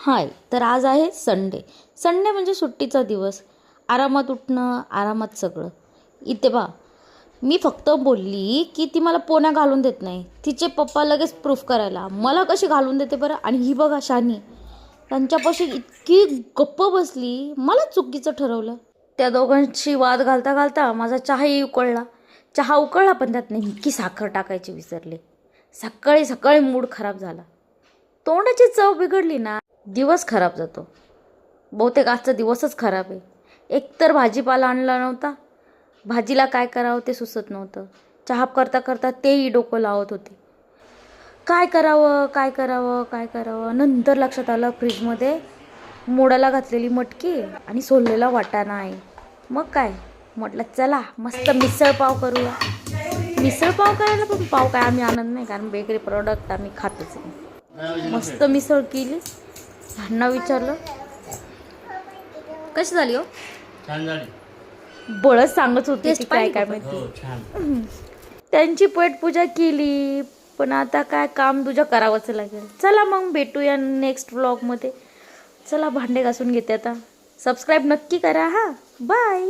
हाय, तर आज आहे संडे. संडे म्हणजे सुट्टीचा दिवस. आरामात उठणं, आरामात सगळं. इथे पहा, मी फक्त बोलली की ती मला पोण्या घालून देत नाही. तिचे पप्पा लगेच प्रूफ करायला मला कशी घालून देते बरं. आणि ही बघा शानी, त्यांच्यापाशी इतकी गप्प बसली, मला चुकीचं ठरवलं. त्या दोघांशी वाद घालता घालता माझा चहाही उकळला. चहा उकळला पण त्यात नेमकी साखर टाकायची विसरले. सकाळी सकाळी मूड खराब झाला. तोंडाची चव बिघडली ना, दिवस खराब जातो. बहुतेक आजचा दिवसच खराब आहे. एकतर भाजीपाला आणला नव्हता, भाजीला काय करावं ते सुचत नव्हतं. चहा करता करता तेही डोकं लावत होते. काय करावं काय करावं काय करावं. नंतर लक्षात आलं फ्रीजमध्ये मोडाला घातलेली मटकी आणि सोललेला वाटाणा आहे. मग काय म्हटलं, चला मस्त मिसळ पाव करूया. मिसळ पाव करायला पण पाव काय आम्ही आणत नाही, कारण बेकरी प्रोडक्ट आम्ही खातच नाही. मस्त मिसळ केली. ह्यांना विचारलं कशी झाली हो. छान झाली. बळच सांगत होते ती काय काय माहिती. हो छान. त्यांची पेटपूजा केली, पण आता काय काम तुझं करावंच लागेल. चला मग भेटूया नेक्स्ट व्लॉगमध्ये. चला भांडे घासून घेते आता. सबस्क्राईब नक्की करा. हा, बाय.